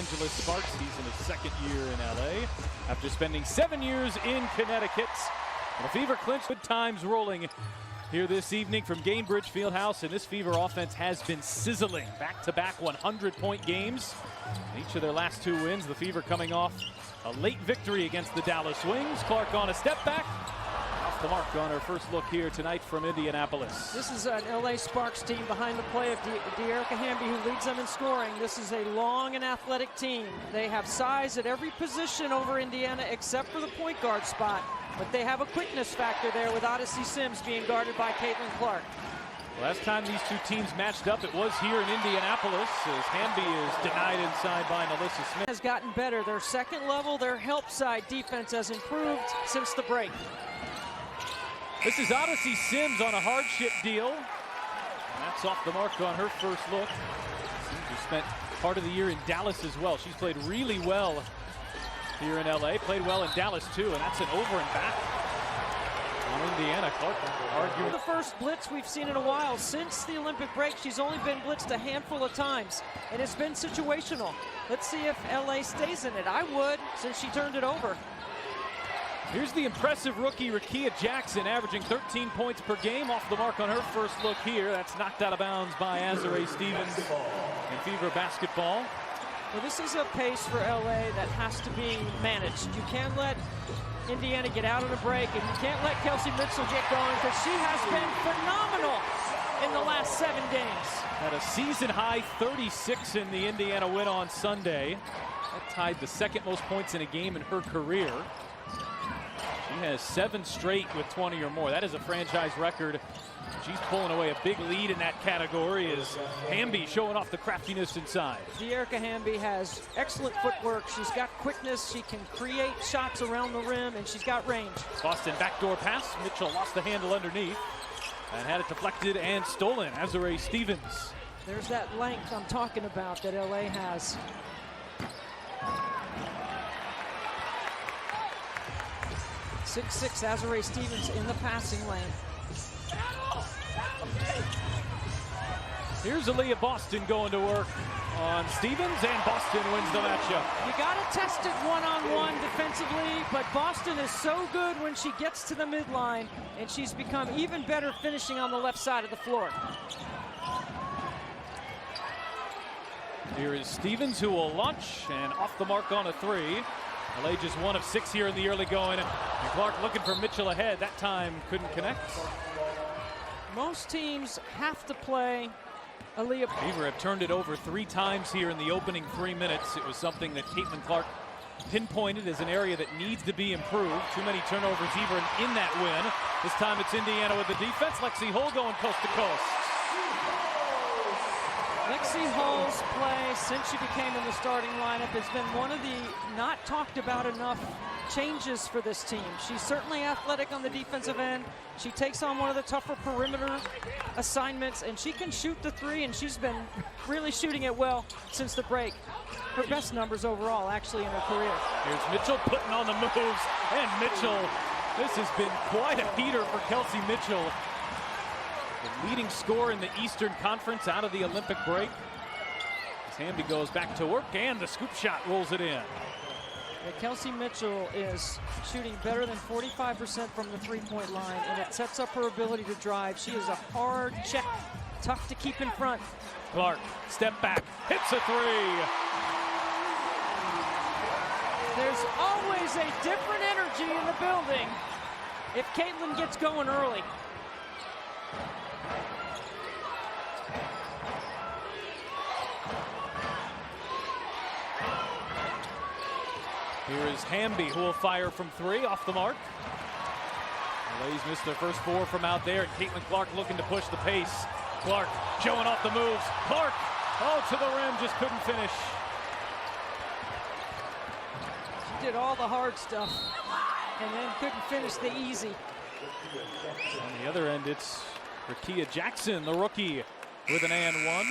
Angeles Sparks. He's in his second year in LA after spending 7 years in Connecticut. And the Fever clinched good times rolling here this evening from Gainbridge Fieldhouse, and this Fever offense has been sizzling. Back-to-back 100-point games. In each of their last 2 wins, the Fever coming off a late victory against the Dallas Wings. Clark on a step back. Off the mark on her first look here tonight from Indianapolis. This is an LA Sparks team behind the play of De'Erica Hamby, who leads them in scoring. This is a long and athletic team. They have size at every position over Indiana except for the point guard spot. But they have a quickness factor there with Odyssey Sims being guarded by Caitlin Clark. Last time these two teams matched up, it was here in Indianapolis, as Hamby is denied inside by Melissa Smith. Has gotten better. Their second level, their help side defense has improved since the break. This is Odyssey Sims on a hardship deal. And that's off the mark on her first look. Sims has spent part of the year in Dallas as well. She's played really well here in LA, played well in Dallas too, and that's an over and back on Indiana. Clark arguing. The first blitz we've seen in a while. Since the Olympic break, she's only been blitzed a handful of times, and it's been situational. Let's see if LA stays in it. I would, since she turned it over. Here's the impressive rookie, Rakia Jackson, averaging 13 points per game. Off the mark on her first look here. That's knocked out of bounds by Azurá Stevens in Fever basketball. Well, this is a pace for LA that has to be managed. You can't let Indiana get out on a break, and you can't let Kelsey Mitchell get going, because she has been phenomenal in the last 7 games. Had a season-high 36 in the Indiana win on Sunday. That tied the second most points in a game in her career. She has 7 straight with 20 or more. That is a franchise record. She's pulling away a big lead in that category as Hamby showing off the craftiness inside. De'Erica Hamby has excellent footwork. She's got quickness. She can create shots around the rim, and she's got range. Boston backdoor pass. Mitchell lost the handle underneath and had it deflected and stolen. Azurá Stevens. There's that length I'm talking about that LA has. Six Azurá Stevens in the passing lane. Here's Aaliyah Boston going to work on Stevens, and Boston wins the matchup. You got to test it one-on-one defensively, but Boston is so good when she gets to the midline, and she's become even better finishing on the left side of the floor. Here is Stevens, who will launch, and off the mark on a 3. LA just 1 of 6 here in the early going, and Clark looking for Mitchell ahead. That time couldn't connect. Most teams have to play Aaliyah. Fever have turned it over 3 times here in the opening 3 minutes. It was something that Caitlin Clark pinpointed as an area that needs to be improved. Too many turnovers even in that win. This time it's Indiana with the defense. Lexi Hull going coast to coast. Lexi Hull's play since she became in the starting lineup has been one of the not talked about enough changes for this team. She's certainly athletic on the defensive end. She takes on one of the tougher perimeter assignments, and she can shoot the 3, and she's been really shooting it well since the break. Her best numbers overall, actually, in her career. Here's Mitchell putting on the moves, and Mitchell, this has been quite a heater for Kelsey Mitchell. The leading scorer in the Eastern Conference out of the Olympic break. As Hamby goes back to work, and the scoop shot rolls it in. Yeah, Kelsey Mitchell is shooting better than 45% from the 3-point line, and it sets up her ability to drive. She is a hard check, tough to keep in front. Clark, step back, hits a 3. There's always a different energy in the building if Caitlin gets going early. Here is Hamby, who will fire from 3 off the mark. LA's missed their first 4 from out there, and Caitlin Clark looking to push the pace. Clark showing off the moves. Clark, oh, to the rim, just couldn't finish. She did all the hard stuff and then couldn't finish the easy. On the other end, it's Rakia Jackson, the rookie, with an and 1.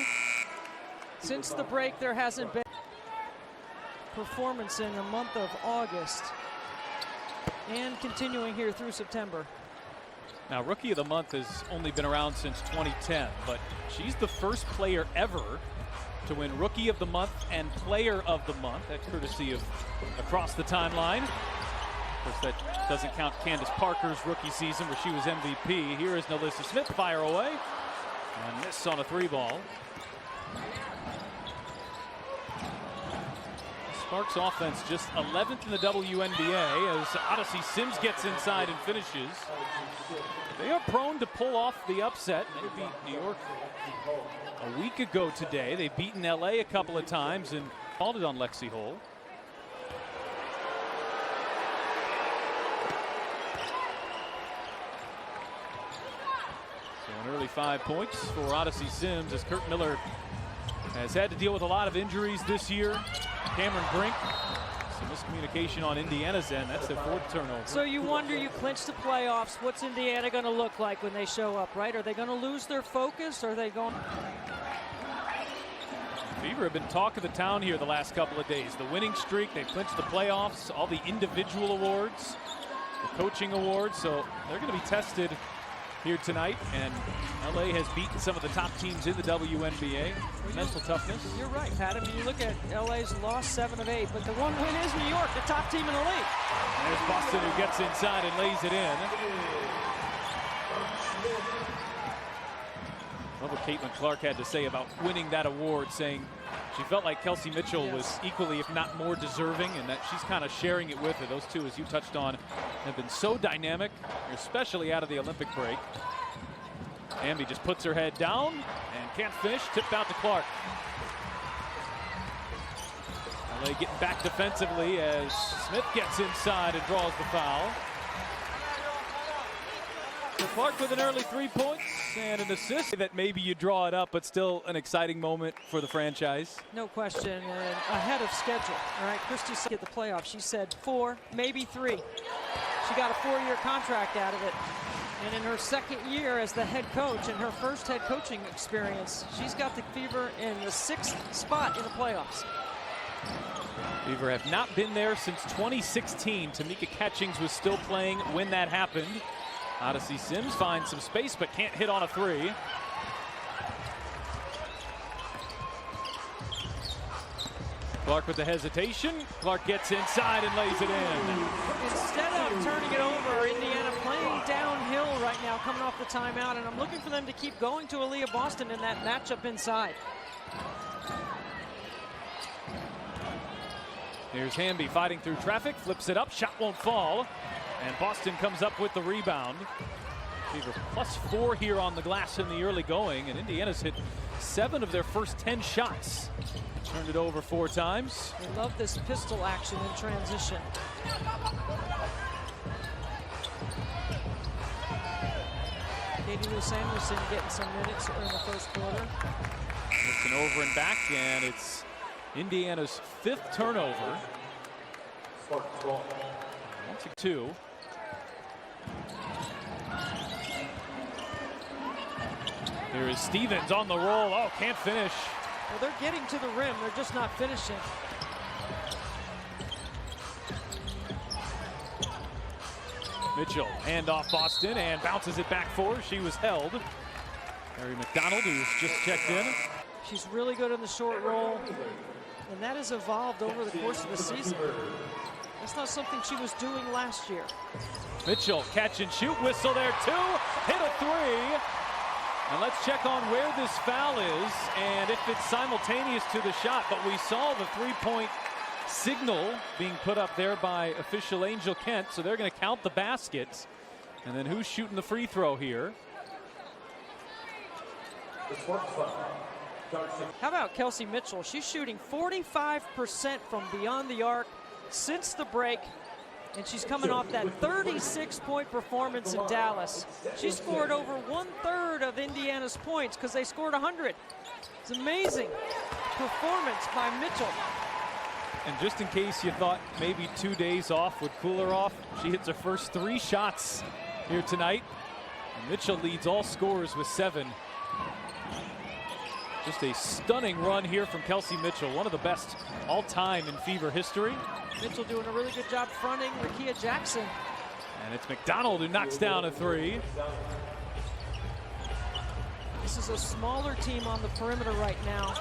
Since the break, there hasn't been performance in the month of August and continuing here through September. Now, Rookie of the Month has only been around since 2010, but she's the first player ever to win Rookie of the Month and Player of the Month. That courtesy of Across the Timeline. Of course, that doesn't count Candace Parker's rookie season where she was MVP. Here is Nalissa Smith, fire away. And miss on a 3-ball. Sparks offense just 11th in the WNBA as Odyssey Sims gets inside and finishes. They are prone to pull off the upset. They beat New York a week ago today. They've beaten LA a couple of times and called it on Lexi Hole. So an early 5 points for Odyssey Sims as Kurt Miller has had to deal with a lot of injuries this year. Cameron Brink, some miscommunication on Indiana's end. That's their 4th turnover. So you wonder, you clinch the playoffs, what's Indiana going to look like when they show up, right? Are they going to lose their focus? Or are they going? Fever have been talk of the town here the last couple of days. The winning streak, they've clinched the playoffs, all the individual awards, the coaching awards. So they're going to be tested here tonight, and LA has beaten some of the top teams in the WNBA. Mental toughness. You're right, Pat. I mean, you look at LA's lost 7 of 8, but the one win is New York, the top team in the league. There's Boston who gets inside and lays it in. Love what Caitlin Clark had to say about winning that award, saying she felt like Kelsey Mitchell was equally, if not more, deserving, and that she's kind of sharing it with her. Those two, as you touched on, have been so dynamic, especially out of the Olympic break. Amby just puts her head down and can't finish. Tipped out to Clark. LA getting back defensively as Smith gets inside and draws the foul. So Clark with an early 3 points and an assist that maybe you draw it up, but still an exciting moment for the franchise. No question, and ahead of schedule. All right, Christie said at the playoffs, she said 4, maybe 3. She got a 4-year contract out of it. And in her 2nd year as the head coach and her first head coaching experience, she's got the Fever in the 6th spot in the playoffs. Fever have not been there since 2016. Tamika Catchings was still playing when that happened. Odyssey Sims finds some space but can't hit on a 3. Clark with the hesitation. Clark gets inside and lays it in. Instead of turning it over, Indiana playing downhill right now, coming off the timeout, and I'm looking for them to keep going to Aaliyah Boston in that matchup inside. Here's Hamby fighting through traffic, flips it up, shot won't fall, and Boston comes up with the rebound. Fever +4 here on the glass in the early going, and Indiana's hit 7 of their first 10 shots. Turned it over 4 times. I love this pistol action in transition. Katie Lou Samuelson getting some minutes in the first quarter. It's an over and back, and it's Indiana's 5th turnover. 1-2. Here is Stevens on the roll. Oh, can't finish. Well, they're getting to the rim. They're just not finishing. Mitchell, hand off Boston and bounces it back for her. She was held. Mary McDonald, who's just checked in. She's really good in the short roll, and that has evolved over the course of the season. That's not something she was doing last year. Mitchell, catch and shoot, whistle there too, hit a 3. And let's check on where this foul is and if it's simultaneous to the shot. But we saw the 3-point signal being put up there by official Angel Kent. So they're going to count the baskets. And then who's shooting the free throw here? How about Kelsey Mitchell? She's shooting 45% from beyond the arc since the break. And she's coming off that 36-point performance in Dallas. She scored over 1/3 of Indiana's points because they scored 100. It's amazing performance by Mitchell. And just in case you thought maybe 2 days off would cool her off, she hits her first 3 shots here tonight. And Mitchell leads all scorers with 7. Just a stunning run here from Kelsey Mitchell, one of the best all time in Fever history. Mitchell doing a really good job fronting Rickea Jackson. And it's McDonald who knocks down a 3. This is a smaller team on the perimeter right now.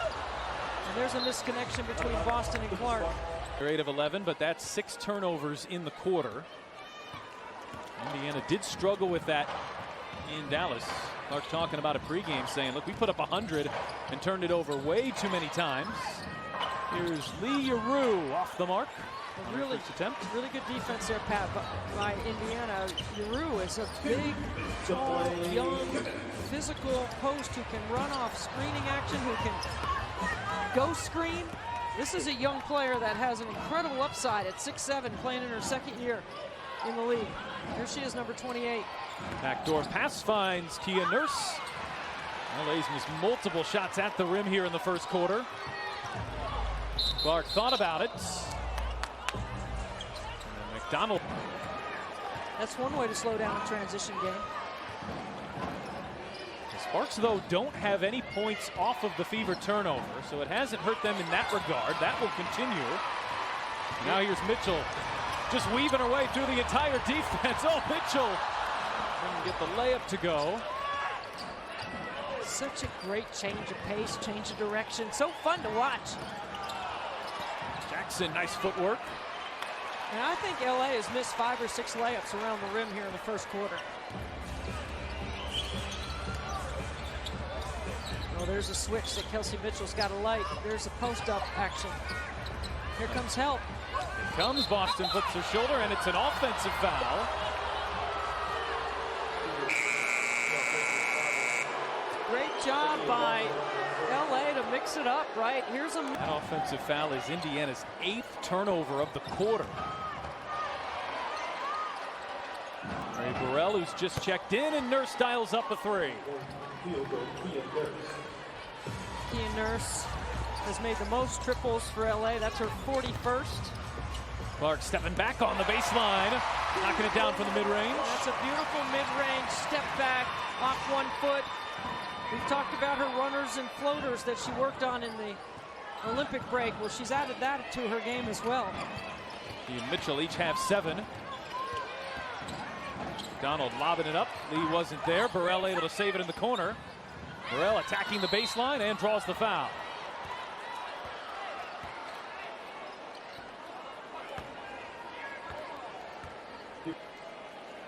There's a misconnection between Boston and Clark. They're 8 of 11, but that's 6 turnovers in the quarter. Indiana did struggle with that in Dallas. Clark talking about a pregame saying, look, we put up 100 and turned it over way too many times. Here's Lee Yaru off the mark. Really good defense there, Pat, by Indiana. Yaru is a big, tall, young, physical post who can run off screening action, who can go screen. This is a young player that has an incredible upside at 6'7", playing in her second year in the league. Here she is, number 28. Backdoor pass finds Kia Nurse. LA's missed multiple shots at the rim here in the first quarter. Clark thought about it. And McDonald. That's one way to slow down a transition game. The Sparks, though, don't have any points off of the Fever turnover, so it hasn't hurt them in that regard. That will continue. Now here's Mitchell, just weaving her way through the entire defense. Oh, Mitchell didn't get the layup to go. Such a great change of pace, change of direction. So fun to watch. Jackson, nice footwork. And I think LA has missed 5 or 6 layups around the rim here in the first quarter. Oh, there's a switch that Kelsey Mitchell's got to like. There's a post-up action. Here comes help. Here comes Boston, flips her shoulder, and it's an offensive foul. Great job by LA to mix it up, right? Here's a... That offensive foul is Indiana's 8th turnover of the quarter. Ray Burrell, who's just checked in, and Nurse dials up a 3. Kia Nurse has made the most triples for LA. That's her 41st. Clark stepping back on the baseline, knocking it down from the mid-range. That's a beautiful mid-range step back off 1 foot. We've talked about her runners and floaters that she worked on in the Olympic break. Well, she's added that to her game as well. He and Mitchell each have 7. Donald lobbing it up. Lee wasn't there. Burrell able to save it in the corner. Burrell attacking the baseline and draws the foul.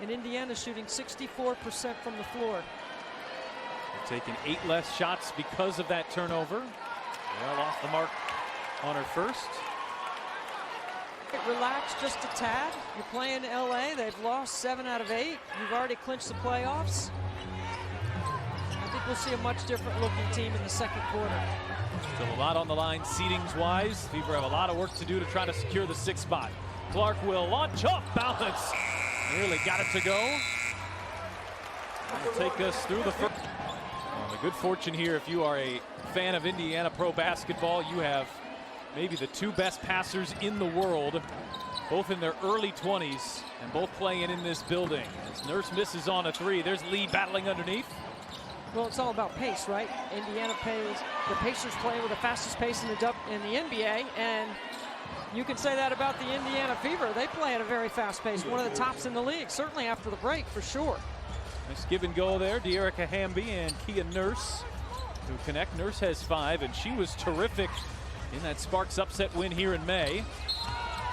And Indiana shooting 64% from the floor. They're taking 8 less shots because of that turnover. Burrell off the mark on her first. Relax just a tad. You're playing LA. They've lost 7 out of 8. You've already clinched the playoffs. I think we'll see a much different looking team in the second quarter. Still a lot on the line seedings-wise. Fever have a lot of work to do to try to secure the 6th spot. Clark will launch off balance. Nearly got it to go. That'll take us through the first. Well, the good fortune here, if you are a fan of Indiana pro basketball, you have maybe the 2 best passers in the world, both in their early 20s and both playing in this building. As Nurse misses on a 3, there's Lee battling underneath. Well, it's all about pace, right? Indiana plays, the Pacers play with the fastest pace in the NBA, and you can say that about the Indiana Fever. They play at a very fast pace, one of the tops in the league, certainly after the break, for sure. Nice give and go there. De'Erica Hamby and Kia Nurse who connect. Nurse has 5, and she was terrific in that Sparks upset win here in May.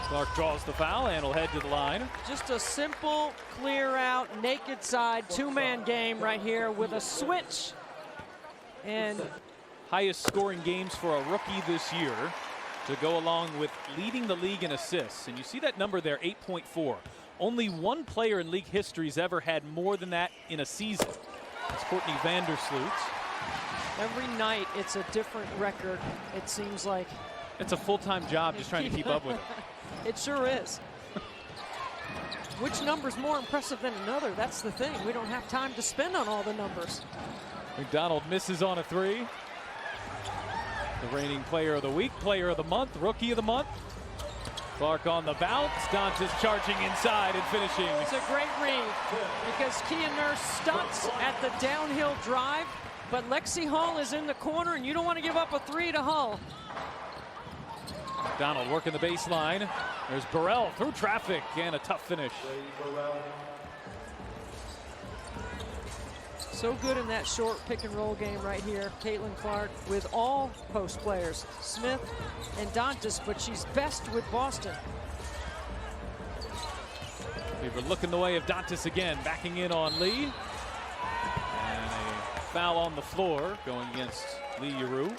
Clark draws the foul and will head to the line. Just a simple, clear out, naked side, 2-man game right here with a switch. And highest scoring games for a rookie this year to go along with leading the league in assists. And you see that number there, 8.4. Only 1 player in league history has ever had more than that in a season. It's Courtney Vandersloot. Every night it's a different record, it seems like. It's a full-time job just trying to keep up with it. It sure is. Which number's more impressive than another? That's the thing. We don't have time to spend on all the numbers. McDonald misses on a 3. The reigning player of the week, player of the month, rookie of the month. Clark on the bounce. Dantas charging inside and finishing. It's a great read because Kia Nurse stunts at the downhill drive, but Lexi Hull is in the corner, and you don't want to give up a 3 to Hull. McDonald working the baseline. There's Burrell through traffic and a tough finish. So good in that short pick and roll game right here. Caitlin Clark with all post players, Smith and Dantas, but she's best with Boston. We were looking the way of Dantas again, backing in on Lee. And a foul on the floor going against Lee Yaru.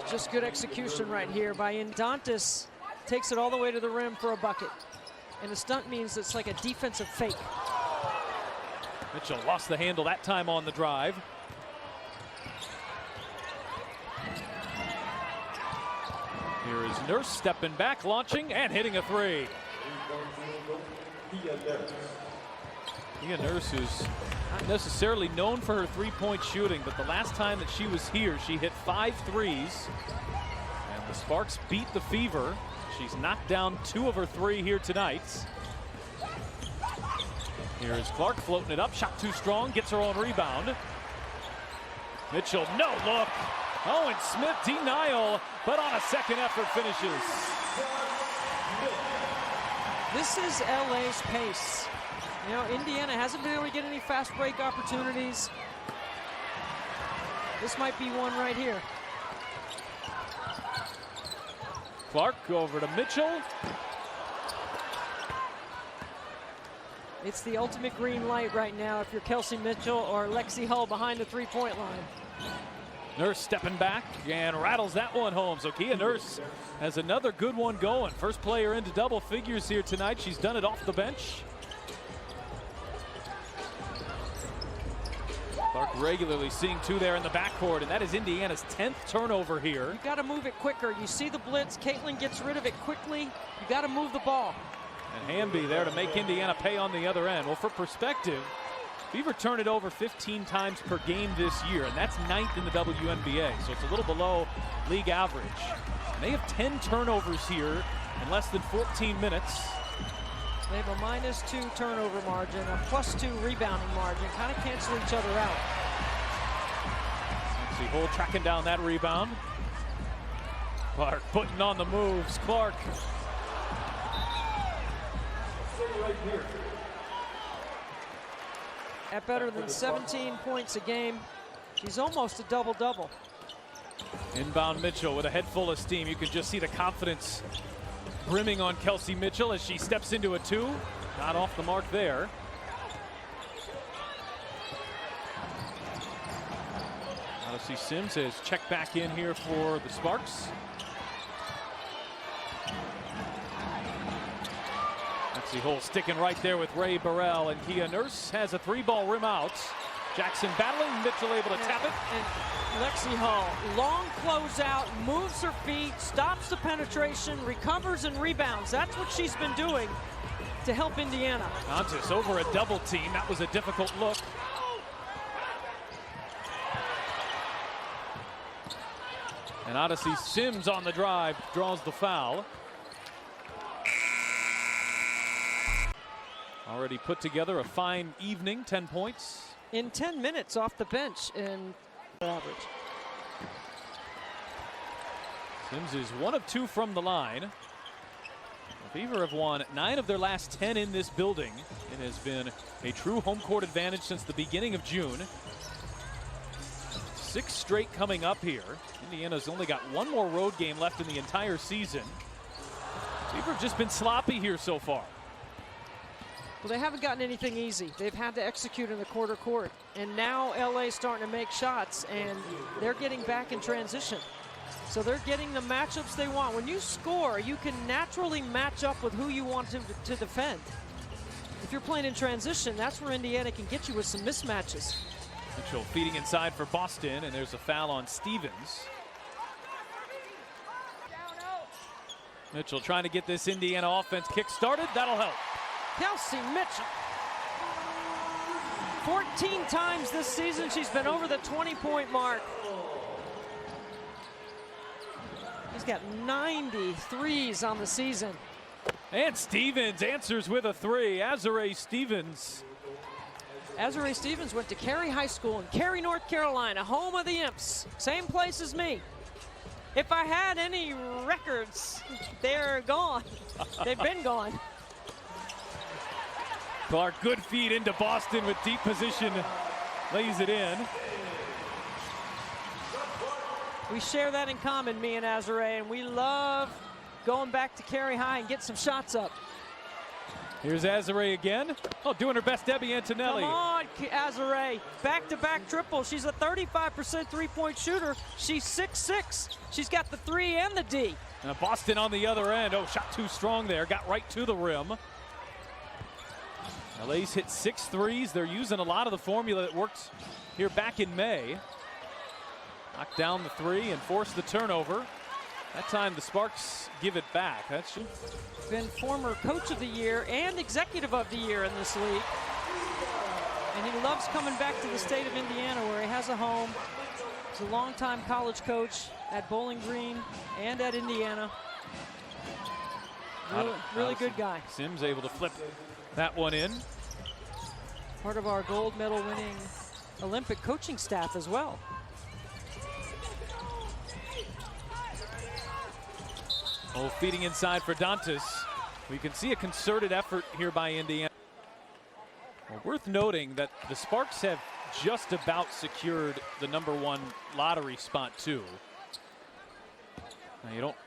Just good execution right here by Dantas. Takes it all the way to the rim for a bucket. And a stunt means it's like a defensive fake. Mitchell lost the handle that time on the drive. Here is Nurse stepping back, launching, and hitting a three. Mia Nurse is not necessarily known for her three-point shooting, but the last time that she was here, she hit 5 threes. And the Sparks beat the Fever. She's knocked down 2 of her 3 here tonight. Here is Clark floating it up, shot too strong, gets her own rebound. Mitchell, no look. Oh, and Smith denial, but on a second effort finishes. This is LA's pace. You know, Indiana hasn't been able to get any fast break opportunities. This might be one right here. Clark over to Mitchell. It's the ultimate green light right now if you're Kelsey Mitchell or Lexi Hull behind the three-point line. Nurse stepping back and rattles that one home. So Kia Nurse has another good one going. First player into double figures here tonight. She's done it off the bench. Clark regularly seeing 2 there in the backcourt, and that is Indiana's 10th turnover here. You got to move it quicker. You see the blitz. Caitlin gets rid of it quickly. You got to move the ball. And Hamby there to make Indiana pay on the other end. Well, for perspective, Fever turned it over 15 times per game this year, and that's 9th in the WNBA, so it's a little below league average. And they have 10 turnovers here in less than 14 minutes. They have a -2 turnover margin, a +2 rebounding margin, kind of cancel each other out. See Hull tracking down that rebound. Clark putting on the moves. Clark. At better than 17 points a game, she's almost a double-double. Inbound Mitchell with a head full of steam. You can just see the confidence brimming on Kelsey Mitchell as she steps into a 2. Not off the mark there. Odyssey Sims has checked back in here for the Sparks. Lexi Hull sticking right there with Ray Burrell, and Kia Nurse has a 3-ball rim out. Jackson battling, Mitchell able to tap it. And Lexi Hull, long closeout, moves her feet, stops the penetration, recovers and rebounds. That's what she's been doing to help Indiana. Dantas over a double team. That was a difficult look. And Odyssey Sims on the drive draws the foul. Already put together a fine evening, 10 points. In 10 minutes off the bench in average. Sims is 1 of 2 from the line. The Fever have won 9 of their last 10 in this building. It has been a true home court advantage since the beginning of June. 6 straight coming up here. Indiana's only got 1 more road game left in the entire season. Fever have just been sloppy here so far. Well, they haven't gotten anything easy. They've had to execute in the quarter court. And now LA's starting to make shots, and they're getting back in transition. So they're getting the matchups they want. When you score, you can naturally match up with who you want to defend. If you're playing in transition, that's where Indiana can get you with some mismatches. Mitchell feeding inside for Boston, and there's a foul on Stevens. Mitchell trying to get this Indiana offense kick-started. That'll help. Kelsey Mitchell. 14 times this season she's been over the 20-point mark. He's got 93s on the season. And Stevens answers with a 3. Azare Stevens. Azare Stevens went to Cary High School in Cary, North Carolina, home of the Imps. Same place as me. If I had any records, they're gone. They've been gone. Clark, good feed into Boston with deep position, lays it in. We share that in common, me and Azare, and we love going back to carry high and get some shots up. Here's Azare again. Oh, doing her best, Debbie Antonelli. Come on, Azare. Back-to-back triple. She's a 35% three-point shooter. She's 6'6". She's got the 3 and the D. Now Boston on the other end. Oh, shot too strong there. Got right to the rim. LA's hit 6 threes. They're using a lot of the formula that worked here back in May. Knocked down the 3 and forced the turnover. That time the Sparks give it back. That's been former coach of the year and executive of the year in this league. And he loves coming back to the state of Indiana where he has a home. He's a longtime college coach at Bowling Green and at Indiana. Really good guy. Sims able to flip that one in. Part of our gold medal winning Olympic coaching staff as well. Oh, feeding inside for Dantas. We can see a concerted effort here by Indiana. Well, worth noting that the Sparks have just about secured the #1 lottery spot too. Now, you don't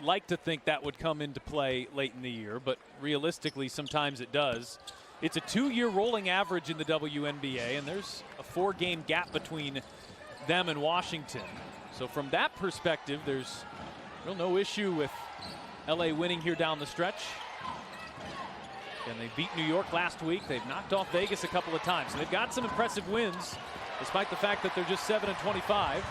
like to think that would come into play late in the year, but realistically sometimes it does. It's a 2-year rolling average in the WNBA, and there's a 4-game gap between them and Washington. So from that perspective, there's no issue with LA winning here down the stretch. And they beat New York last week. They've knocked off Vegas a couple of times. So they've got some impressive wins, despite the fact that they're just 7-25.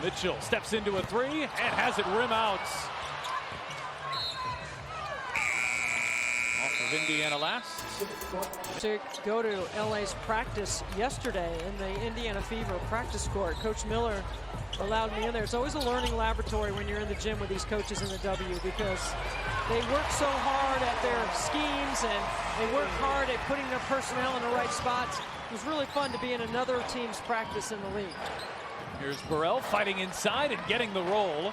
Mitchell steps into a 3 and has it rim out. Off of Indiana last. To go to LA's practice yesterday in the Indiana Fever practice court, Coach Miller allowed me in there. It's always a learning laboratory when you're in the gym with these coaches in the W, because they work so hard at their schemes and they work hard at putting their personnel in the right spots. It was really fun to be in another team's practice in the league. Here's Burrell fighting inside and getting the roll.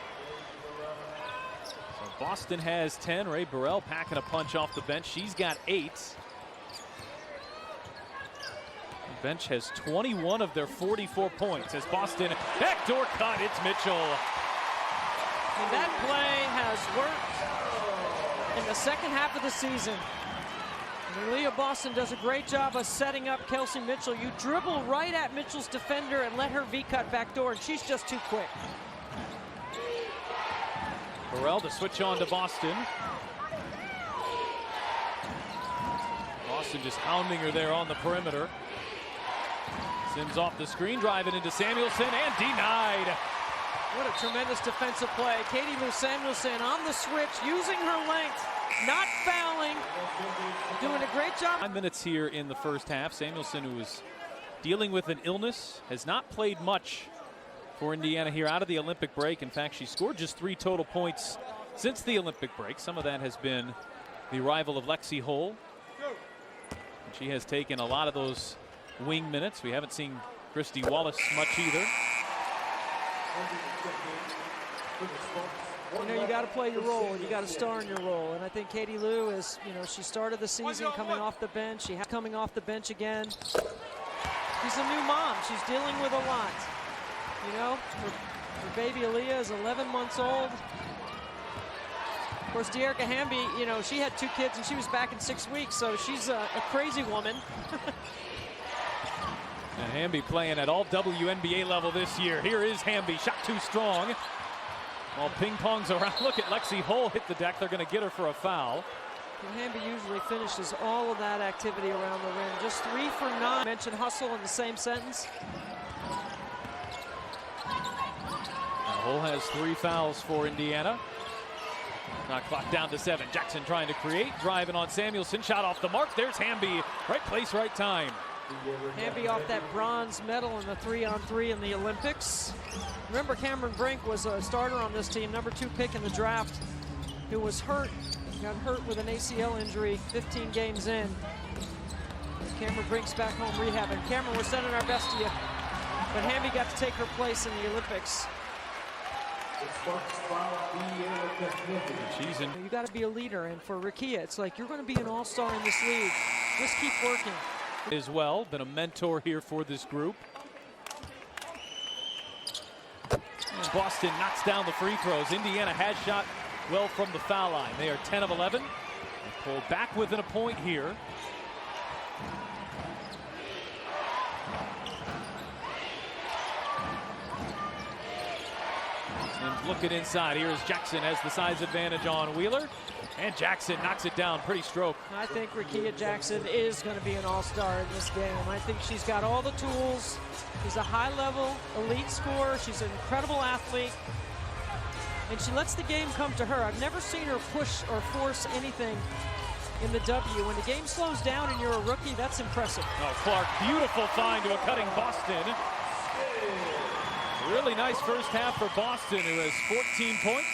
So Boston has 10. Ray Burrell packing a punch off the bench. She's got 8. The bench has 21 of their 44 points as Boston backdoor cut. It's Mitchell. And that play has worked in the second half of the season. And Leah Boston does a great job of setting up Kelsey Mitchell. You dribble right at Mitchell's defender and let her V-cut backdoor, and she's just too quick. Burrell to switch on to Boston. Boston just hounding her there on the perimeter. Sims off the screen, driving into Samuelson and denied. What a tremendous defensive play. Katie Lou Samuelson on the switch, using her length, not fouling, doing a great job. 5 minutes here in the first half. Samuelson, who was dealing with an illness, has not played much for Indiana here out of the Olympic break. In fact, she scored just 3 total points since the Olympic break. Some of that has been the arrival of Lexi Hull. And she has taken a lot of those wing minutes. We haven't seen Christy Wallace much either. You know, you got to play your role. You got to star in your role. And I think Katie Lou is, you know, she started the season coming off the bench. She has coming off the bench again. She's a new mom. She's dealing with a lot. You know, her baby Aaliyah is 11 months old. Of course, Dearica Hamby, you know, she had 2 kids and she was back in 6 weeks, so she's a crazy woman. And Hamby playing at all WNBA level this year. Here is Hamby, shot too strong. While ping-pongs around, look at Lexi Hull hit the deck. They're going to get her for a foul. And Hamby usually finishes all of that activity around the rim. Just 3 for 9. Mention hustle in the same sentence. Now Hull has 3 fouls for Indiana. Not clock down to 7. Jackson trying to create, driving on Samuelson. Shot off the mark. There's Hamby. Right place, right time. Hamby off that bronze medal in the 3-on-3 in the Olympics. Remember, Cameron Brink was a starter on this team, #2 pick in the draft, who was hurt, got hurt with an ACL injury 15 games in. Cameron Brink's back home rehabbing. Cameron, we're sending our best to you. But Hamby got to take her place in the Olympics. You got to be a leader, and for Rakia, it's like you're going to be an all-star in this league. Just keep working. As well, been a mentor here for this group. And Boston knocks down the free throws. Indiana has shot well from the foul line. They are 10 of 11. They pulled back within a point here. And looking inside, here is Jackson has the size advantage on Wheeler. And Jackson knocks it down, pretty stroke. I think Rakia Jackson is going to be an all-star in this game. I think she's got all the tools. She's a high-level elite scorer. She's an incredible athlete. And she lets the game come to her. I've never seen her push or force anything in the W. When the game slows down and you're a rookie, that's impressive. Oh, Clark, beautiful find to a cutting Boston. Really nice first half for Boston, who has 14 points.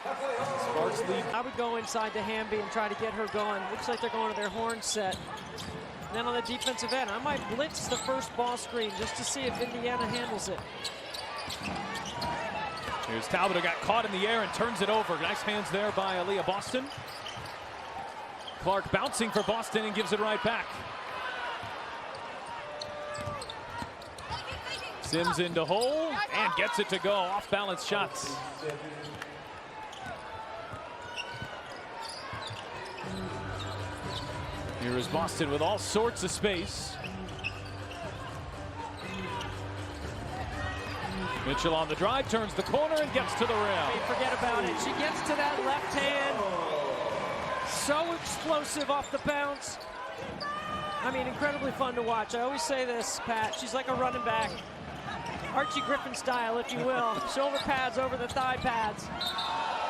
Sparks lead. I would go inside to Hamby and try to get her going. Looks like they're going to their horn set. And then on the defensive end, I might blitz the first ball screen just to see if Indiana handles it. Here's Talbot, who got caught in the air and turns it over. Nice hands there by Aaliyah Boston. Clark bouncing for Boston and gives it right back. Sims into hole and gets it to go. Off balance shots. Here is Boston with all sorts of space. Mitchell on the drive, turns the corner and gets to the rim. Forget about it. She gets to that left hand. So explosive off the bounce. I mean, incredibly fun to watch. I always say this, Pat. She's like a running back. Archie Griffin style, if you will. Shoulder pads over the thigh pads.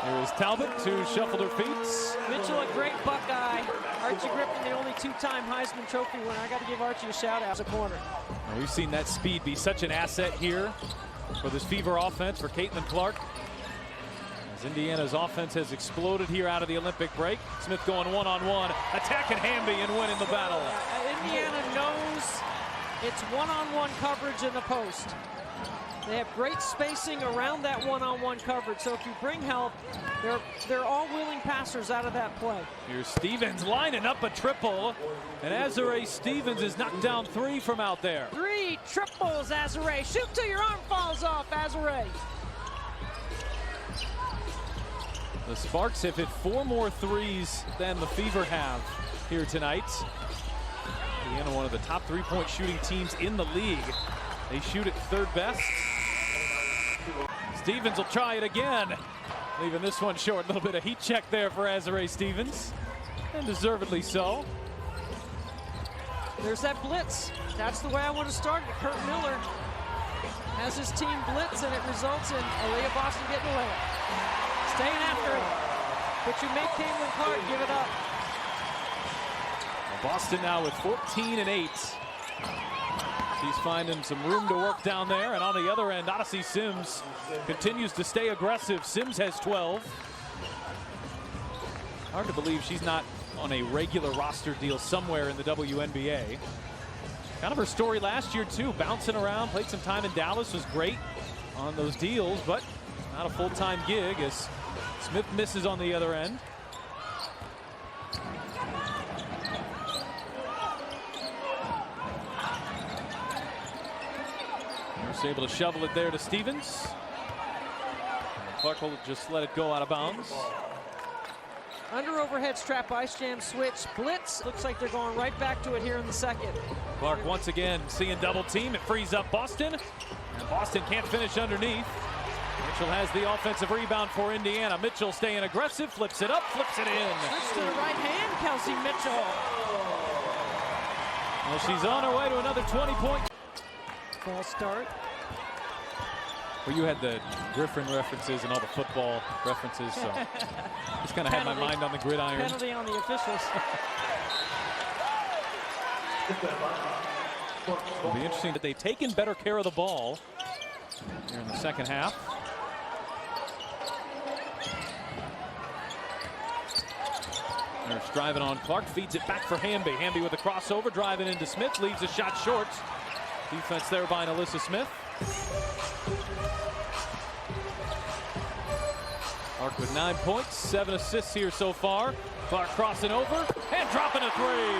Here is Talbot, who shuffled her feet. Mitchell, a great Buckeye. Archie Griffin, the only two-time Heisman Trophy winner. I got to give Archie a shout-out as a corner. Now, we've seen that speed be such an asset here for this Fever offense for Caitlin Clark. As Indiana's offense has exploded here out of the Olympic break. Smith going one-on-one, attacking Hamby and winning the battle. Indiana knows it's one-on-one coverage in the post. They have great spacing around that one-on-one coverage. So if you bring help, they're all willing passers out of that play. Here's Stevens lining up a triple. And Azare Stevens is knocked down 3 from out there. 3 triples, Azare. Shoot till your arm falls off, Azare. The Sparks have hit 4 more threes than the Fever have here tonight. Indiana, one of the top 3-point shooting teams in the league. They shoot it 3rd best. Stevens will try it again. Leaving this one short. A little bit of heat check there for Azare Stevens. And deservedly so. There's that blitz. That's the way I want to start it. Kurt Miller has his team blitz, and it results in Aaliyah Boston getting a layup. Staying after it. But you make Caitlin Clark give it up. Boston now with 14 and 8. She's finding some room to work down there. And on the other end, Odyssey Sims continues to stay aggressive. Sims has 12. Hard to believe she's not on a regular roster deal somewhere in the WNBA. Kind of her story last year, too. Bouncing around, played some time in Dallas, was great on those deals, but not a full-time gig as Smith misses on the other end. Able to shovel it there to Stevens. And Clark will just let it go out of bounds. Under overhead strap ice jam switch blitz. Looks like they're going right back to it here in the second. Clark once again seeing double team. It frees up Boston. And Boston can't finish underneath. Mitchell has the offensive rebound for Indiana. Mitchell staying aggressive, flips it up, flips it in. Switch to the right hand, Kelsey Mitchell. Well, she's on her way to another 20 points. False start. Well, you had the Griffin references and all the football references, so just kind of had my mind on the gridiron. Penalty on the officials. It'll be interesting that they've taken better care of the ball here in the second half. Nurse driving on Clark, feeds it back for Hamby. Hamby with a crossover, driving into Smith, leaves a shot short. Defense there by Alyssa Smith. Clark with 9 points, 7 assists here so far. Clark crossing over and dropping a three.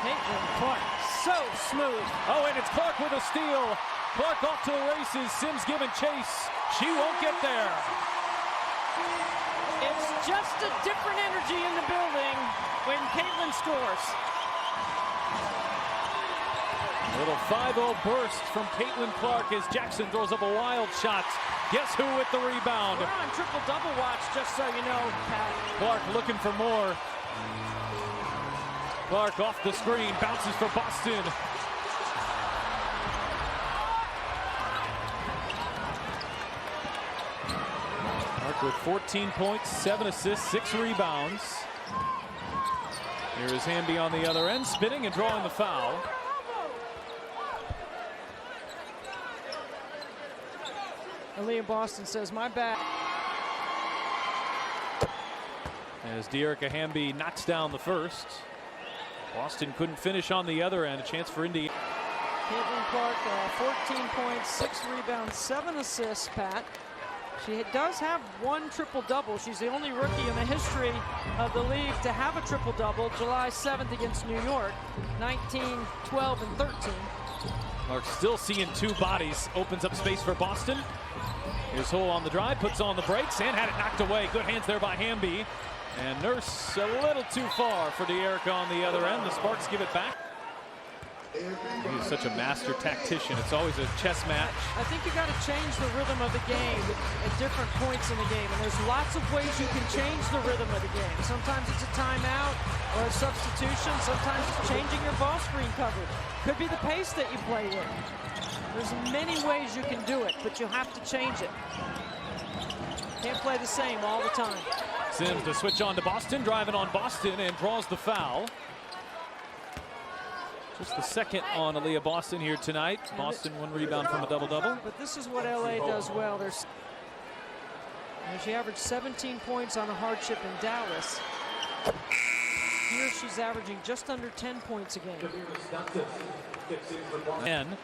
Caitlin Clark, so smooth. Oh, and it's Clark with a steal. Clark off to the races. Sims giving chase. She won't get there. It's just a different energy in the building when Caitlin scores. A little 5-0 burst from Caitlin Clark as Jackson throws up a wild shot. Guess who with the rebound? We're on triple-double watch, just so you know, Pat. Clark looking for more. Clark off the screen, bounces for Boston. Clark with 14 points, 7 assists, 6 rebounds. Here is Hamby on the other end, spinning and drawing the foul. Aaliyah Boston says, my bad. As Dearica Hamby knocks down the first. Boston couldn't finish on the other end. A chance for Indiana. Caitlin Clark, 14 points, 6 rebounds, 7 assists, Pat. She does have 1 triple-double. She's the only rookie in the history of the league to have a triple-double. July 7th against New York, 19, 12, and 13. Clark still seeing 2 bodies. Opens up space for Boston. Here's Hull on the drive, puts on the brakes, and had it knocked away. Good hands there by Hamby. And Nurse a little too far for Dearica on the other end. The Sparks give it back. He is such a master tactician. It's always a chess match. I think you got to change the rhythm of the game at different points in the game. And there's lots of ways you can change the rhythm of the game. Sometimes it's a timeout or a substitution. Sometimes it's changing your ball screen coverage. Could be the pace that you play with. There's many ways you can do it, but you have to change it. Can't play the same all the time. Sims to switch on to Boston, driving on Boston and draws the foul. Just the second on Aaliyah Boston here tonight. Boston 1 rebound from a double-double. But this is what LA does well. She averaged 17 points on a hardship in Dallas. Here she's averaging just under 10 points a game. And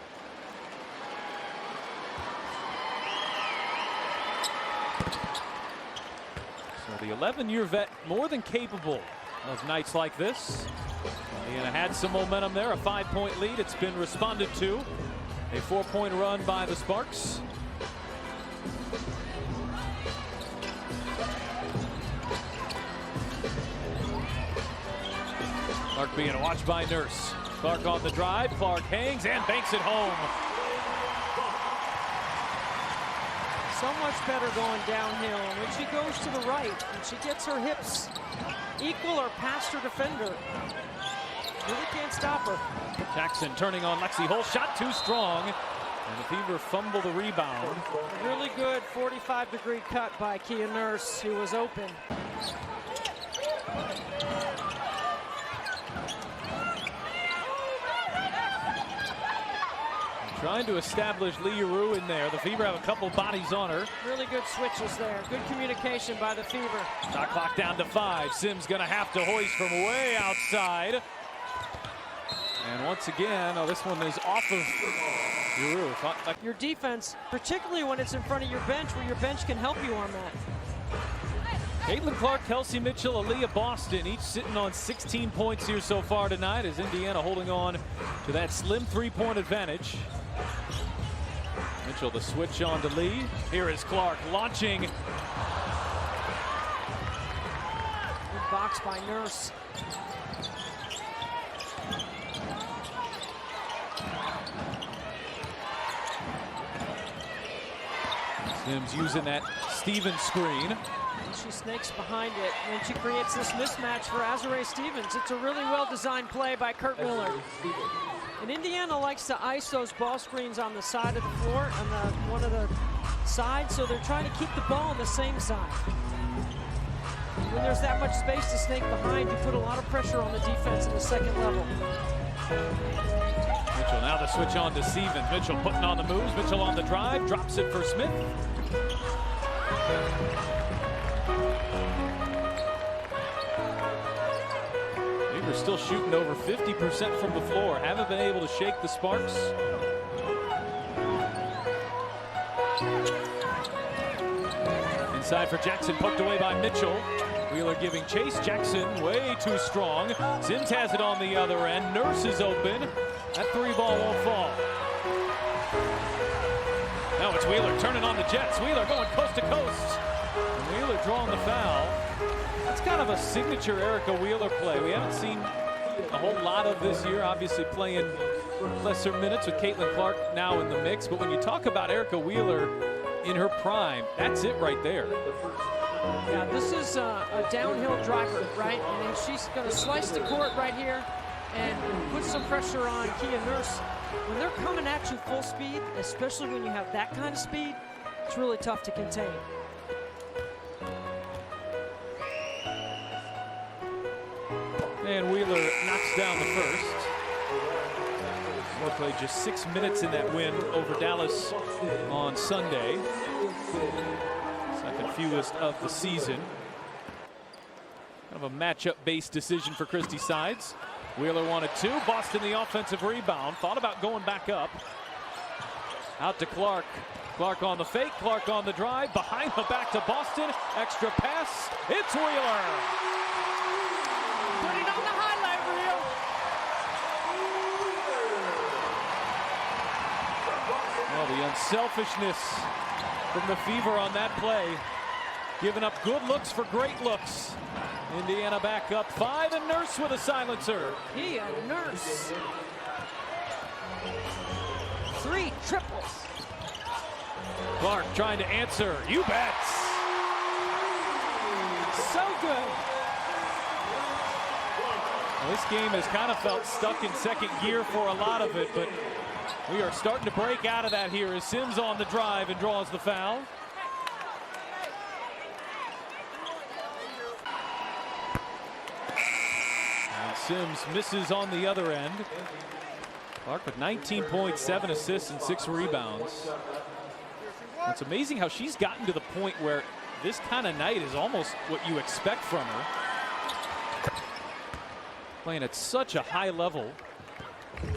so the 11-year vet more than capable of nights like this. Indiana had some momentum there, a 5-point lead. It's been responded to. A 4-point run by the Sparks. Clark being watched by Nurse. Clark on the drive. Clark hangs and banks it home. So much better going downhill. And when she goes to the right and she gets her hips equal or past her defender, really can't stop her. Jackson turning on Lexi Hull. Shot too strong. And the Fever fumble the rebound. A really good 45-degree cut by Kia Nurse, who was open. Trying to establish Lee Rue in there. The Fever have a couple bodies on her. Really good switches there. Good communication by the Fever. Shot clock down to 5. Sims gonna have to hoist from way outside. And once again, this one is off of Rue. Your defense, particularly when it's in front of your bench, where your bench can help you on that. Caitlin Clark, Kelsey Mitchell, Aaliyah Boston, each sitting on 16 points here so far tonight, as Indiana holding on to that slim 3-point advantage. Mitchell the switch on to Lee. Here is Clark launching. Good box by Nurse. Sims using that Stevens screen. She snakes behind it, and then she creates this mismatch for Azurá Stevens. It's a really well-designed play by Kurt Miller. And Indiana likes to ice those ball screens on the side of the floor, on one of the sides, so they're trying to keep the ball on the same side. When there's that much space to snake behind, you put a lot of pressure on the defense in the second level. Mitchell now the switch on to Stevens. Mitchell putting on the moves. Mitchell on the drive, drops it for Smith. We're still shooting over 50% from the floor. Haven't been able to shake the Sparks. Inside for Jackson, poked away by Mitchell. Wheeler giving chase. Jackson way too strong. Sims has it on the other end. Nurse is open. That three ball won't fall. Now it's Wheeler turning on the Jets. Wheeler going coast to coast. And Wheeler drawing the foul. That's kind of a signature Erica Wheeler play. We haven't seen a whole lot of this year. Obviously playing lesser minutes with Caitlin Clark now in the mix. But when you talk about Erica Wheeler in her prime, that's it right there. Yeah, this is a downhill driver, right? I mean, she's going to slice the court right here and put some pressure on Kia Nurse. When they're coming at you full speed, especially when you have that kind of speed, it's really tough to contain. And Wheeler knocks down the first. We'll play just 6 minutes in that win over Dallas on Sunday. Second fewest of the season. Kind of a matchup-based decision for Christie Sides. Wheeler wanted two. Boston the offensive rebound. Thought about going back up. Out to Clark. Clark on the fake. Clark on the drive. Behind the back to Boston. Extra pass. It's Wheeler. Put it on the highlight reel. Well, the unselfishness from the Fever on that play. Giving up good looks for great looks. Indiana back up 5, and Nurse with a silencer. Kia Nurse. 3 triples. Clark trying to answer. You bet. So good. Well, this game has kind of felt stuck in second gear for a lot of it, but we are starting to break out of that here as Sims on the drive and draws the foul. And Sims misses on the other end. Clark with 19.7 assists and 6 rebounds. It's amazing how she's gotten to the point where this kind of night is almost what you expect from her. Playing at such a high level. They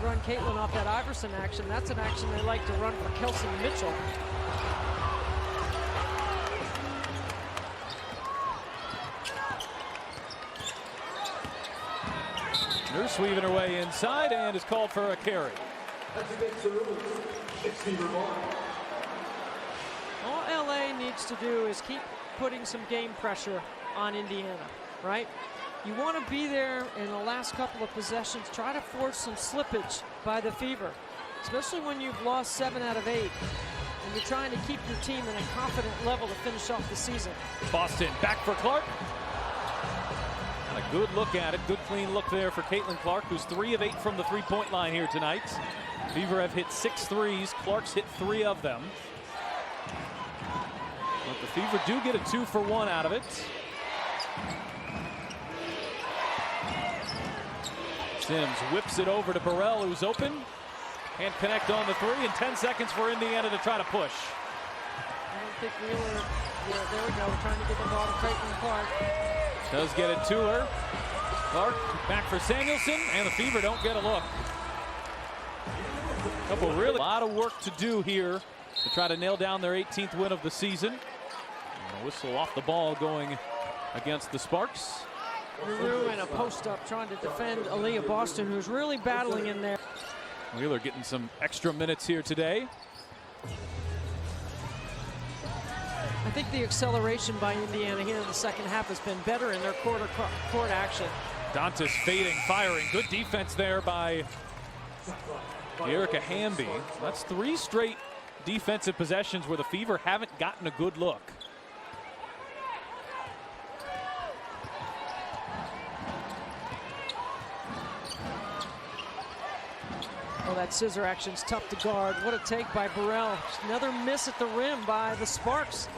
run Caitlin off that Iverson action. That's an action they like to run for Kelsey Mitchell. Nurse weaving her way inside and is called for a carry. All LA needs to do is keep putting some game pressure on Indiana, right? You want to be there in the last couple of possessions. Try to force some slippage by the Fever, especially when you've lost 7 out of 8 and you're trying to keep your team in a confident level to finish off the season. Boston back for Clark. And a good look at it. Good clean look there for Caitlin Clark, who's 3 of 8 from the three-point line here tonight. Fever have hit 6 threes. Clark's hit 3 of them. But the Fever do get a 2-for-1 out of it. Sims whips it over to Burrell, who's open. Can't connect on the 3, and 10 seconds for Indiana to try to push. I don't think Wheeler, yeah, there we go, trying to get the ball to Caitlin Clark. Does get it to her. Clark back for Samuelson, and the Fever don't get a look. A lot of work to do here to try to nail down their 18th win of the season. And a whistle off the ball going against the Sparks. Ruru in a post-up trying to defend Aaliyah Boston, who's really battling in there. Wheeler getting some extra minutes here today. I think the acceleration by Indiana here in the second half has been better in their court action. Dantas fading, firing. Good defense there by Erica Hamby. That's 3 straight defensive possessions where the Fever haven't gotten a good look. Oh, that scissor action's tough to guard. What a take by Burrell. Another miss at the rim by the Sparks.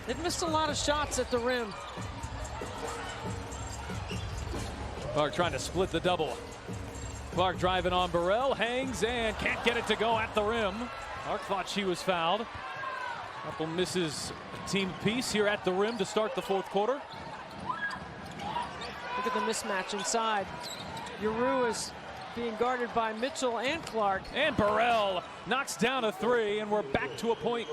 They've missed a lot of shots at the rim. Clark trying to split the double. Clark driving on Burrell, hangs and can't get it to go at the rim. Clark thought she was fouled. Couple misses, a team piece here at the rim to start the fourth quarter. Look at the mismatch inside. Yuav is being guarded by Mitchell and Clark. And Burrell knocks down a three, and we're back to a point.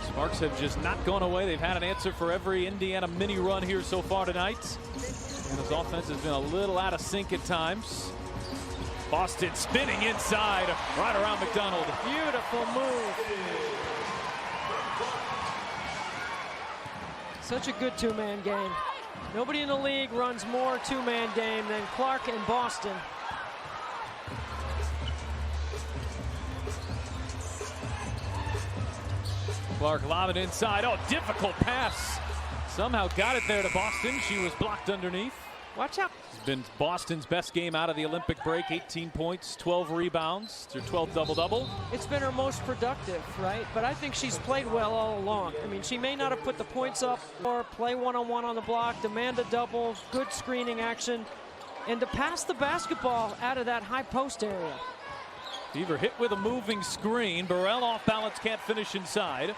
Sparks have just not gone away. They've had an answer for every Indiana mini run here so far tonight. And this offense has been a little out of sync at times. Boston spinning inside, right around McDonald. Beautiful move. Such a good two-man game. Nobody in the league runs more two-man game than Clark and Boston. Clark lobbing inside. Oh, difficult pass. Somehow got it there to Boston. She was blocked underneath. Watch out. It's been Boston's best game out of the Olympic break. 18 points, 12 rebounds. It's her 12th double-double. It's been her most productive, right? But I think she's played well all along. I mean, she may not have put the points up or play one-on-one on the block, demand a double, good screening action, and to pass the basketball out of that high post area. Fever hit with a moving screen. Burrell off balance, can't finish inside.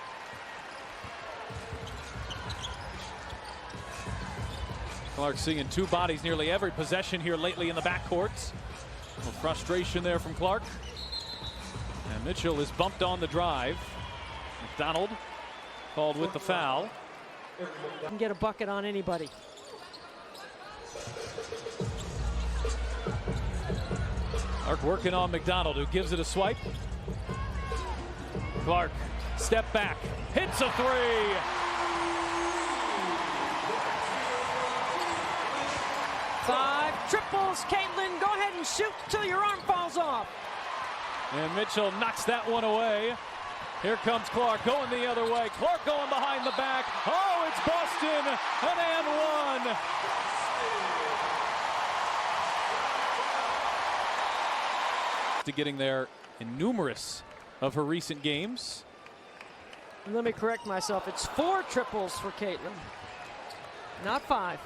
Clark seeing two bodies nearly every possession here lately in the backcourts. A little frustration there from Clark. And Mitchell is bumped on the drive. McDonald called with the foul. Can get a bucket on anybody. Clark working on McDonald, who gives it a swipe. Clark, step back, hits a three. Five triples. Caitlin, go ahead and shoot till your arm falls off. And Mitchell knocks that one away. Here comes Clark going the other way. Clark going behind the back. Oh, it's Boston, an and one. To getting there in numerous of her recent games. Let me correct myself. It's 4 triples for Caitlin, not 5.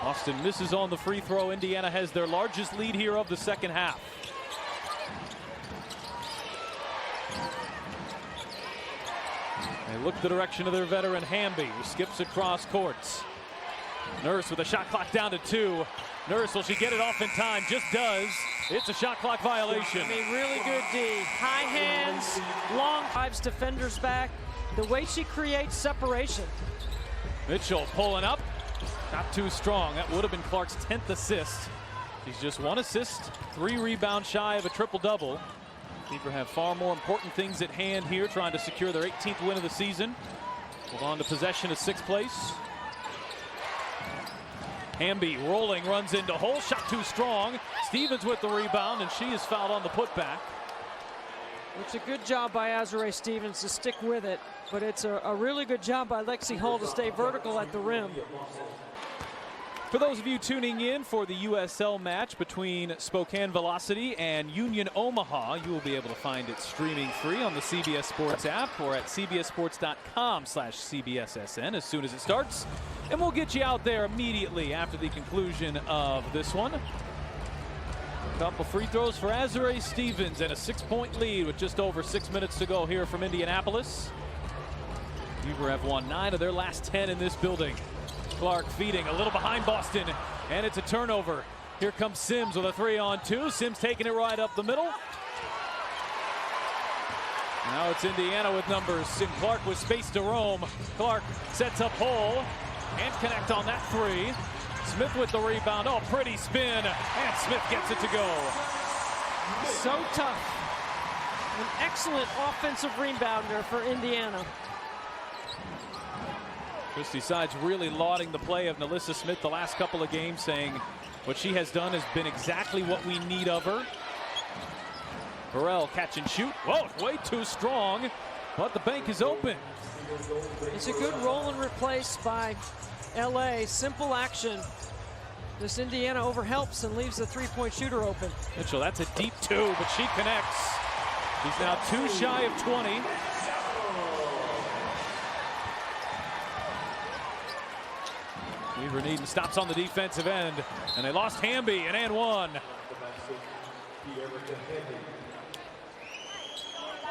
Boston misses on the free throw. Indiana has their largest lead here of the second half. They look the direction of their veteran Hamby, who skips across courts. Nurse with a shot clock down to 2. Nurse, will she get it off in time? Just does. It's a shot clock violation. I mean, really good D. High hands, long drives defenders back. The way she creates separation. Mitchell pulling up. Not too strong. That would have been Clark's 10th assist. She's just 1 assist, 3 rebounds shy of a triple-double. Fever have far more important things at hand here, trying to secure their 18th win of the season. Hold on to possession of 6th place. Hamby rolling, runs into hole, shot too strong. Stevens with the rebound, and she is fouled on the putback. It's a good job by Azurá Stevens to stick with it, but it's a really good job by Lexi Hull to stay vertical at the rim. For those of you tuning in for the USL match between Spokane Velocity and Union Omaha, you will be able to find it streaming free on the CBS Sports app or at cbssports.com/CBSSN as soon as it starts. And we'll get you out there immediately after the conclusion of this one. A couple free throws for Azurá Stevens and a 6-point lead with just over 6 minutes to go here from Indianapolis. Fever have won 9 of their last 10 in this building. Clark feeding a little behind Boston, and it's a turnover. Here comes Sims with a 3-on-2. Sims taking it right up the middle. Now it's Indiana with numbers. Sim Clark with space to roam. Clark sets up hole and connect on that 3. Smith with the rebound. Oh, pretty spin, and Smith gets it to go. So tough. An excellent offensive rebounder for Indiana. Christy Sides really lauding the play of Nalissa Smith the last couple of games, saying what she has done has been exactly what we need of her. Burrell catch and shoot. Whoa, way too strong, but the bank is open. It's a good roll and replace by LA. Simple action. This Indiana overhelps and leaves the 3-point shooter open. Mitchell, that's a deep 2, but she connects. She's now 2 shy of 20. Weaver Needham stops on the defensive end, and they lost Hamby, and one.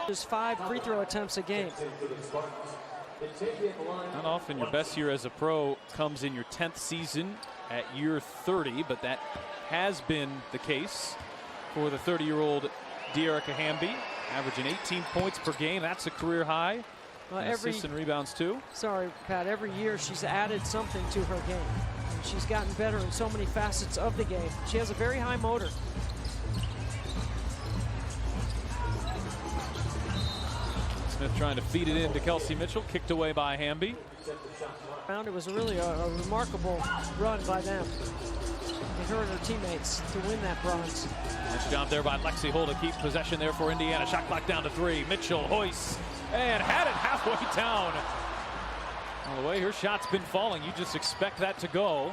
Just 5 free throw attempts a game. Not often your best year as a pro comes in your 10th season at year 30, but that has been the case for the 30-year-old De'Arica Hamby, averaging 18 points per game. That's a career high. Assists and rebounds too. Sorry, Pat. Every year she's added something to her game. And she's gotten better in so many facets of the game. She has a very high motor. Smith trying to feed it in to Kelsey Mitchell, kicked away by Hamby. It was really a remarkable run by them, and her and her teammates, to win that bronze. Nice job there by Lexi Hull to keep possession there for Indiana. Shot clock down to 3. Mitchell hoists and had it halfway down. All the way her shot's been falling. You just expect that to go.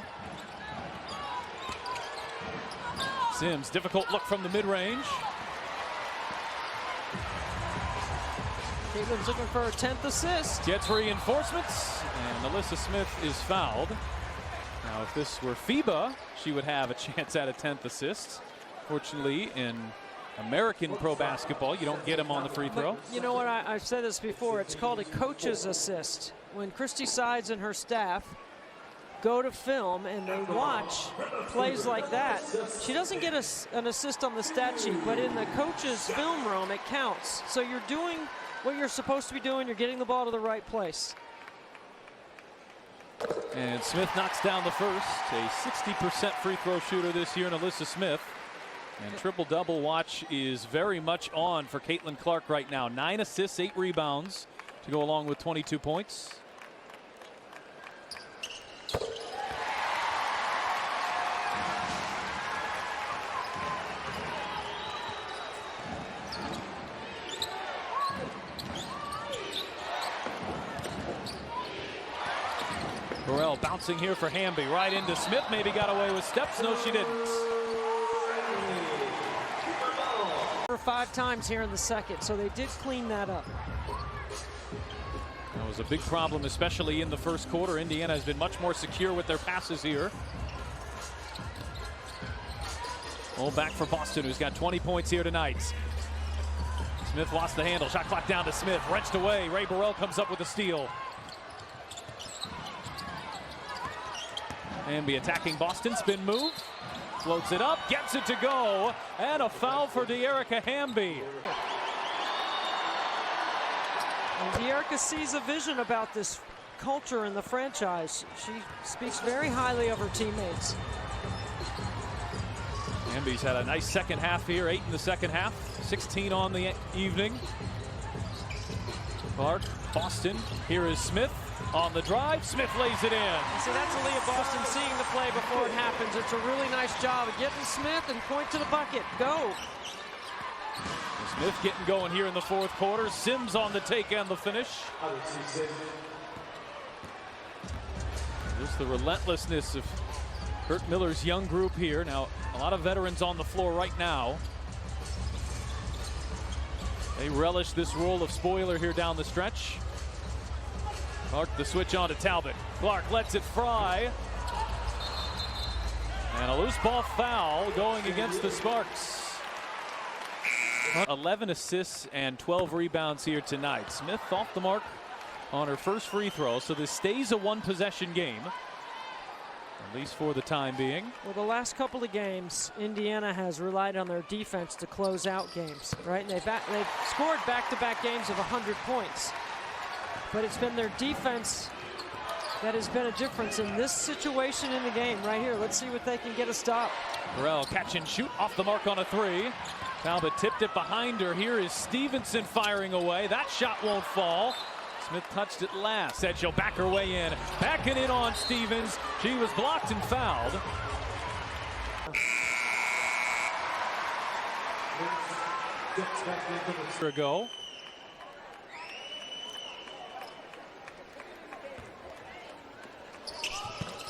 Sims, difficult look from the mid-range. Caitlin's looking for her 10th assist. Gets reinforcements, and Alyssa Smith is fouled. Now, if this were FIBA, she would have a chance at a 10th assist. Fortunately, in American pro basketball, you don't get them on the free throw. But you know what? I've said this before. It's called a coach's assist. When Christy Sides and her staff go to film and they watch plays like that, she doesn't get an assist on the stat sheet, but in the coach's film room, it counts. So you're doing what you're supposed to be doing. You're getting the ball to the right place. And Smith knocks down the first. A 60% free throw shooter this year in Alyssa Smith. And triple-double watch is very much on for Caitlin Clark right now. 9 assists, 8 rebounds to go along with 22 points. Burrell bouncing here for Hamby, right into Smith. Maybe got away with steps. No, she didn't. 5 times here in the second, so they did clean that up. That was a big problem, especially in the first quarter. Indiana has been much more secure with their passes here. All back for Boston, who's got 20 points here tonight. Smith lost the handle. Shot clock down to Smith. Wrenched away. Ray Burrell comes up with a steal. Hamby attacking Boston. Spin move. Floats it up. Gets it to go. And a foul for De'Arica Hamby. And De'Arica sees a vision about this culture in the franchise. She speaks very highly of her teammates. Hamby's had a nice second half here. 8 in the second half. 16 on the evening. Clark, Boston. Here is Smith on the drive. Smith lays it in. So that's Aaliyah Boston seeing the play before it happens. It's a really nice job of getting Smith and point to the bucket. Go. Smith getting going here in the fourth quarter. Sims on the take and the finish. Just the relentlessness of Kurt Miller's young group here. Now, a lot of veterans on the floor right now. They relish this role of spoiler here down the stretch. Clark the switch on to Talbot. Clark lets it fly. And a loose ball foul going against the Sparks. 11 assists and 12 rebounds here tonight. Smith off the mark on her first free throw, so this stays a one-possession game, at least for the time being. Well, the last couple of games, Indiana has relied on their defense to close out games, right? And they've scored back-to-back games of 100 points. But it's been their defense that has been a difference in this situation in the game right here. Let's see what they can get a stop. Burrell catch and shoot off the mark on a 3. Talbot tipped it behind her. Here is Stevenson firing away. That shot won't fall. Smith touched it last. Said she'll back her way in. Backing in on Stevens. She was blocked and fouled. Ago.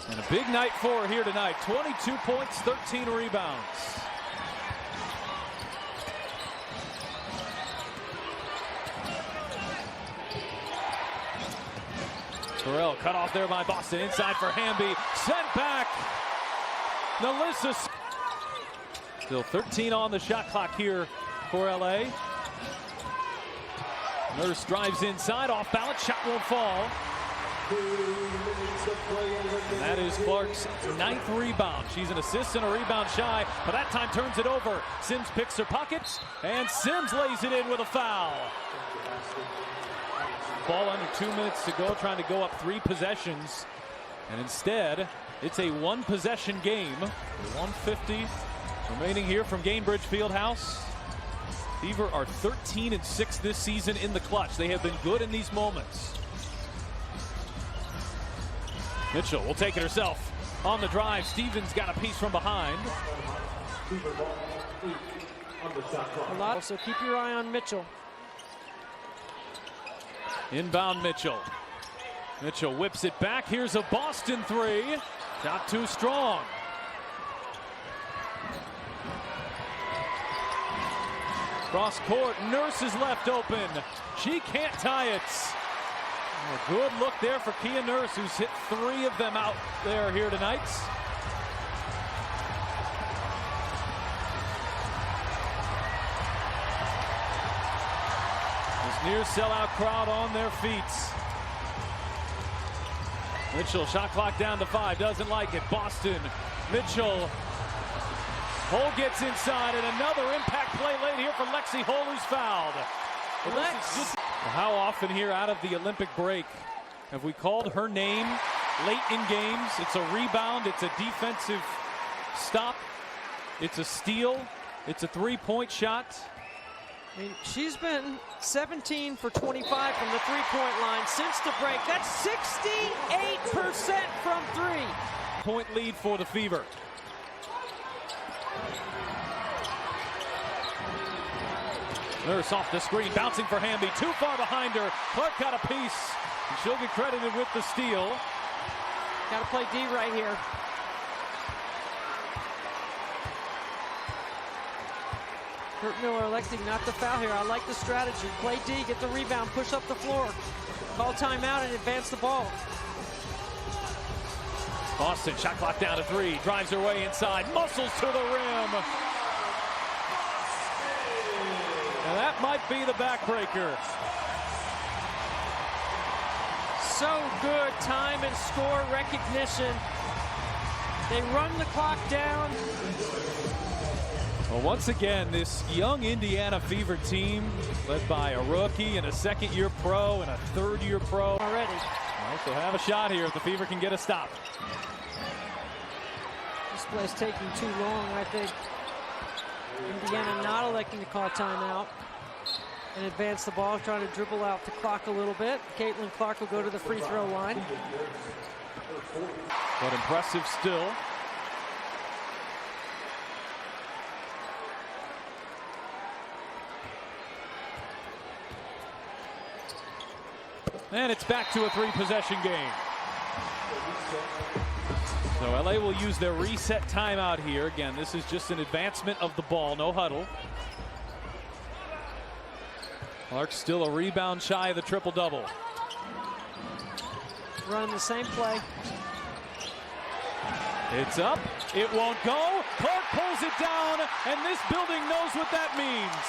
And a big night for her here tonight. 22 points, 13 rebounds. Burrell cut off there by Boston. Inside for Hamby. Sent back. Nalissa. Still 13 on the shot clock here for LA. Nurse drives inside, off balance, shot won't fall. And that is Clark's 9th rebound. She's an assist and a rebound shy, but that time turns it over. Sims picks her pockets, and Sims lays it in with a foul. Ball under 2 minutes to go, trying to go up 3 possessions. And instead, it's a 1-possession game. 1:50 remaining here from Gainbridge Fieldhouse. Fever are 13-6 this season in the clutch. They have been good in these moments. Mitchell will take it herself on the drive. Stevens got a piece from behind. So keep your eye on Mitchell. Inbound Mitchell. Mitchell whips it back. Here's a Boston 3. Not too strong. Cross court, Nurse is left open. She can't tie it. A good look there for Kia Nurse, who's hit 3 of them out there here tonight. This near sellout crowd on their feet. Mitchell, shot clock down to 5, doesn't like it. Boston, Mitchell. Hole gets inside, and another impact play late here for Lexi Hole, who's fouled. How often here out of the Olympic break have we called her name late in games? It's a rebound, it's a defensive stop, it's a steal, it's a 3-point shot. I mean, she's been 17 for 25 from the 3-point line since the break. That's 68% from 3. Point lead for the Fever. Nurse off the screen, bouncing for Hamby, too far behind her. Clark got a piece, and she'll get credited with the steal. Got to play D right here. Kurt Miller electing not to foul here. I like the strategy. Play D, get the rebound, push up the floor. Call timeout and advance the ball. Boston, shot clock down to 3, drives her way inside, muscles to the rim. And that might be the backbreaker. So good time and score recognition. They run the clock down. Well, once again, this young Indiana Fever team, led by a rookie and a second-year pro and a third-year pro. Already. Also have a shot here if the Fever can get a stop. This play's taking too long, I think. Indiana not electing to call timeout and advance the ball, trying to dribble out the clock a little bit. Caitlin Clark will go to the free throw line. But impressive still. And it's back to a 3-possession game. So LA will use their reset timeout here. Again, this is just an advancement of the ball, no huddle. Clark still a rebound shy of the triple-double. Run the same play. It's up, it won't go. Clark pulls it down, and this building knows what that means.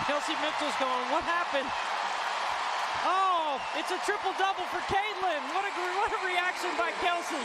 Kelsey Mitchell's going, what happened? Oh, it's a triple-double for Caitlin. What a reaction by Kelsey.